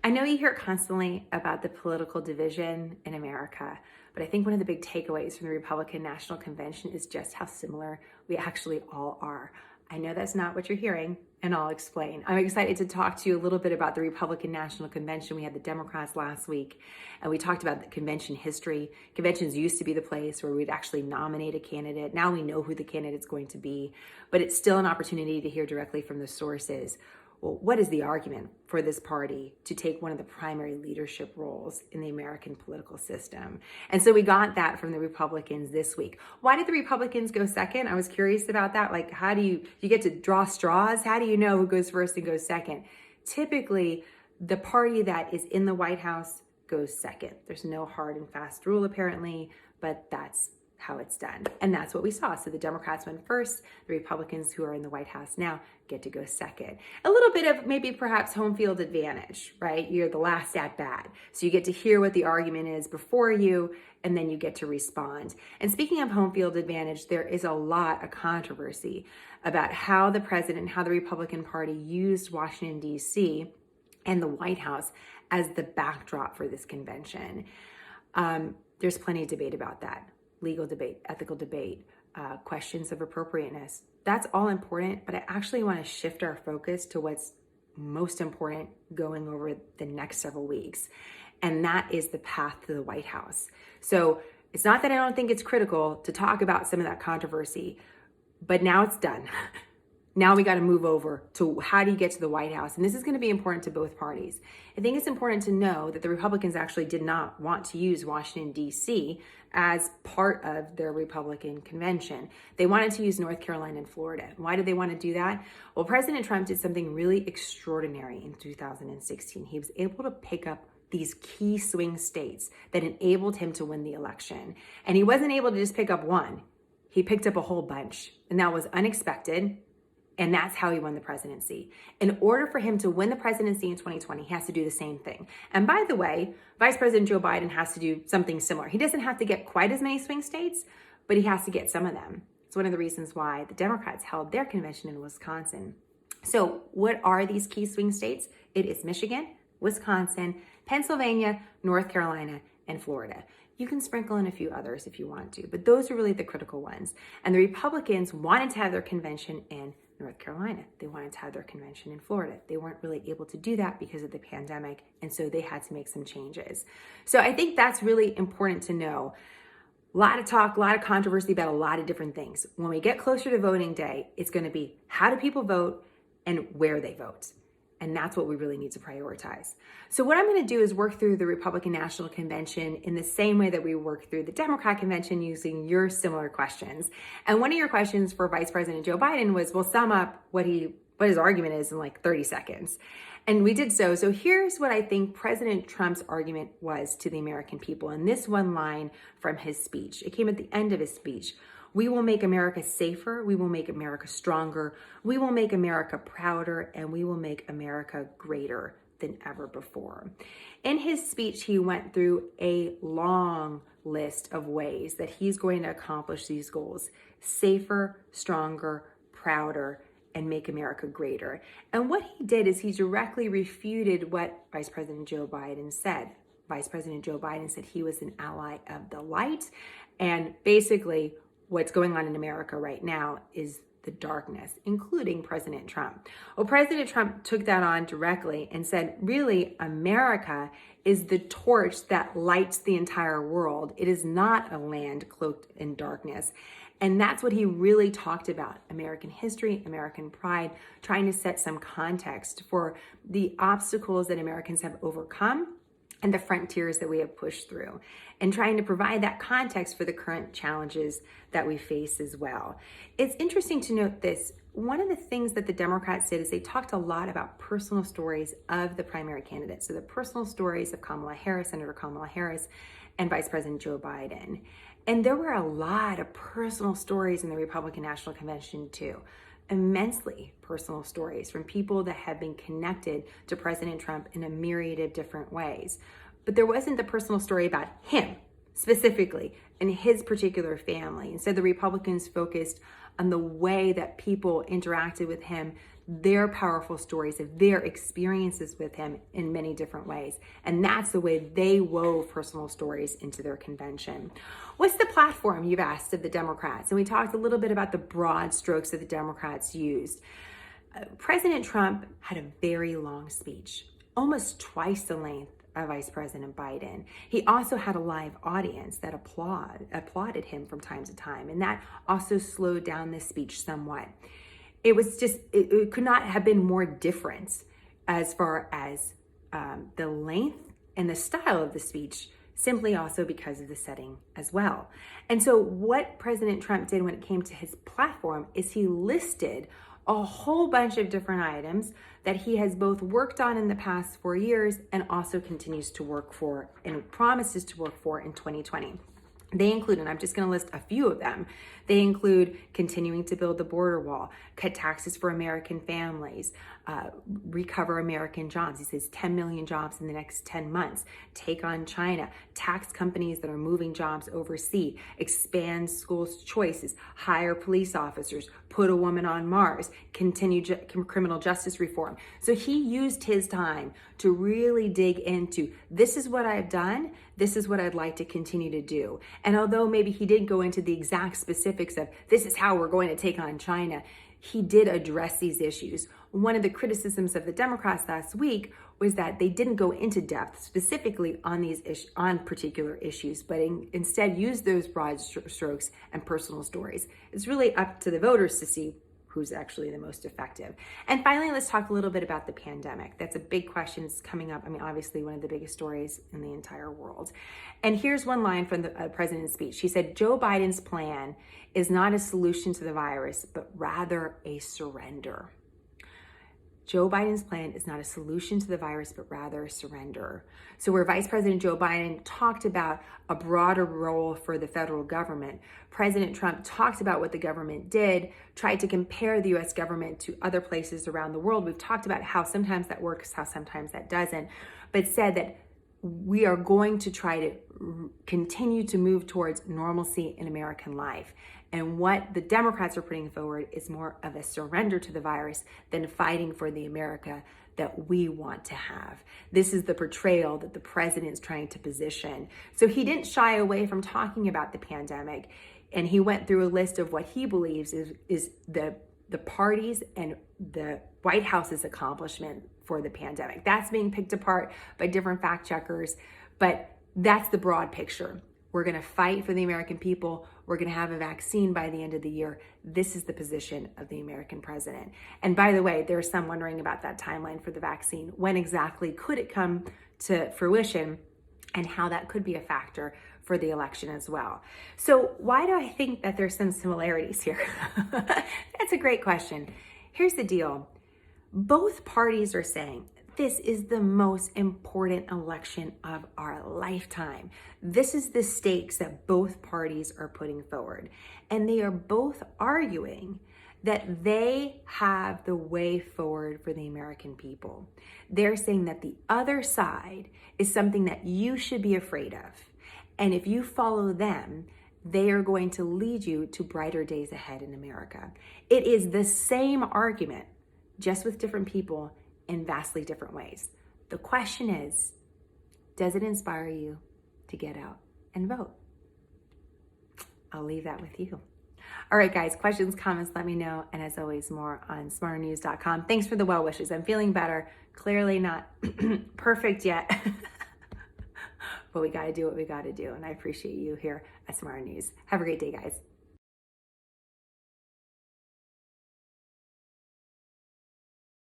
I know you hear constantly about the political division in America, but I think one of the big takeaways from the Republican National Convention is just how similar we actually all are. I know that's not what you're hearing, and I'll explain. I'm excited to talk to you a little bit about the Republican National Convention. We had the Democrats last week, and we talked about the convention history. Conventions used to be the place where we'd actually nominate a candidate. Now we know who the candidate's going to be, but it's still an opportunity to hear directly from the sources. Well, what is the argument for this party to take one of the primary leadership roles in the American political system? And so we got that from the Republicans this week. Why did the Republicans go second? I was curious about that. Like, how do you get to draw straws? How do you know who goes first and goes second? Typically, the party that is in the White House goes second. There's no hard and fast rule apparently, but that's how it's done. And that's what we saw. So the Democrats went first, the Republicans who are in the White House now get to go second. A little bit of maybe perhaps home field advantage, right? You're the last at bat. So you get to hear what the argument is before you, and then you get to respond. And speaking of home field advantage, there is a lot of controversy about how the president, how the Republican Party used Washington, D.C. and the White House as the backdrop for this convention. There's plenty of debate about that. Legal debate, ethical debate, questions of appropriateness. That's all important, but I actually want to shift our focus to what's most important going over the next several weeks, and that is the path to the White House. So it's not that I don't think it's critical to talk about some of that controversy, but now it's done. Now we got to move over to how do you get to the White House? And this is going to be important to both parties. I think it's important to know that the Republicans actually did not want to use Washington, D.C. as part of their Republican convention. They wanted to use North Carolina and Florida. Why did they want to do that? Well, President Trump did something really extraordinary in 2016. He was able to pick up these key swing states that enabled him to win the election. And he wasn't able to just pick up one. He picked up a whole bunch. And that was unexpected. And that's how he won the presidency. In order for him to win the presidency in 2020, he has to do the same thing. And by the way, Vice President Joe Biden has to do something similar. He doesn't have to get quite as many swing states, but he has to get some of them. It's one of the reasons why the Democrats held their convention in Wisconsin. So what are these key swing states? It is Michigan, Wisconsin, Pennsylvania, North Carolina, and Florida. You can sprinkle in a few others if you want to, but those are really the critical ones. And the Republicans wanted to have their convention in North Carolina. They wanted to have their convention in Florida. They weren't really able to do that because of the pandemic, and so they had to make some changes. So I think that's really important to know. A lot of talk, a lot of controversy about a lot of different things. When we get closer to voting day, it's going to be how do people vote and where they vote. And that's what we really need to prioritize. So what I'm going to do is work through the Republican National Convention in the same way that we work through the Democrat Convention using your similar questions. And one of your questions for Vice President Joe Biden was, well, sum up what his argument is in like 30 seconds. And we did so. So here's what I think President Trump's argument was to the American people. And this one line from his speech, it came at the end of his speech. We will make America safer. We will make America stronger. We will make America prouder, and we will make America greater than ever before. In his speech, he went through a long list of ways that he's going to accomplish these goals: safer, stronger, prouder, and make America greater. And what he did is he directly refuted what Vice President Joe Biden said. Vice President Joe Biden said he was an ally of the light, and basically what's going on in America right now is the darkness, including President Trump. Well, President Trump took that on directly and said, really, America is the torch that lights the entire world. It is not a land cloaked in darkness. And that's what he really talked about: American history, American pride, trying to set some context for the obstacles that Americans have overcome and the frontiers that we have pushed through, and trying to provide that context for the current challenges that we face as well. It's interesting to note this. One of the things that the Democrats did is they talked a lot about personal stories of the primary candidates. So the personal stories of Kamala Harris, Senator Kamala Harris, and Vice President Joe Biden. And there were a lot of personal stories in the Republican National Convention too. Immensely personal stories from people that have been connected to President Trump in a myriad of different ways. But there wasn't the personal story about him specifically and his particular family. Instead, the Republicans focused on the way that people interacted with him their powerful stories of their experiences with him in many different ways. And that's the way they wove personal stories into their convention. What's the platform, you've asked, of the Democrats? And we talked a little bit about the broad strokes that the Democrats used. President Trump had a very long speech, almost twice the length of Vice President Biden. He also had a live audience that applauded him from time to time, and that also slowed down the speech somewhat. It was just, it could not have been more different as far as the length and the style of the speech, simply also because of the setting as well. And so what President Trump did when it came to his platform is he listed a whole bunch of different items that he has both worked on in the past 4 years and also continues to work for and promises to work for in 2020. They include, and I'm just going to list a few of them, they include continuing to build the border wall, cut taxes for American families, recover American jobs. He says 10 million jobs in the next 10 months, take on China, tax companies that are moving jobs overseas, expand schools' choices, hire police officers, put a woman on Mars, continue criminal justice reform. So he used his time to really dig into, this is what I've done, this is what I'd like to continue to do. And although maybe he didn't go into the exact specifics of this is how we're going to take on China, he did address these issues. One of the criticisms of the Democrats last week was that they didn't go into depth specifically on these on particular issues, but instead used those broad strokes and personal stories. It's really up to the voters to see who's actually the most effective. And finally, let's talk a little bit about the pandemic. That's a big question. It's coming up. I mean, obviously one of the biggest stories in the entire world. And here's one line from the president's speech. He said, Joe Biden's plan is not a solution to the virus, but rather a surrender. Joe Biden's plan is not a solution to the virus, but rather a surrender. So where Vice President Joe Biden talked about a broader role for the federal government, President Trump talked about what the government did, tried to compare the US government to other places around the world. We've talked about how sometimes that works, how sometimes that doesn't, but said that we are going to try to continue to move towards normalcy in American life. And what the Democrats are putting forward is more of a surrender to the virus than fighting for the America that we want to have. This is the portrayal that the president is trying to position. So he didn't shy away from talking about the pandemic. And he went through a list of what he believes is the parties and the White House's accomplishment for the pandemic. That's being picked apart by different fact checkers, but that's the broad picture. We're going to fight for the American people. We're going to have a vaccine by the end of the year. This is the position of the American president. And by the way, there's some wondering about that timeline for the vaccine. When exactly could it come to fruition, and how that could be a factor for the election as well. So why do I think that there's some similarities here? That's a great question. Here's the deal. Both parties are saying this is the most important election of our lifetime. This is the stakes that both parties are putting forward. And they are both arguing that they have the way forward for the American people. They're saying that the other side is something that you should be afraid of. And if you follow them, they are going to lead you to brighter days ahead in America. It is the same argument, just with different people in vastly different ways. The question is, does it inspire you to get out and vote? I'll leave that with you. All right, guys, questions, comments, let me know. And as always, more on smarternews.com. Thanks for the well wishes. I'm feeling better. Clearly not perfect yet, but we got to do what we got to do. And I appreciate you here at Smarter News. Have a great day, guys.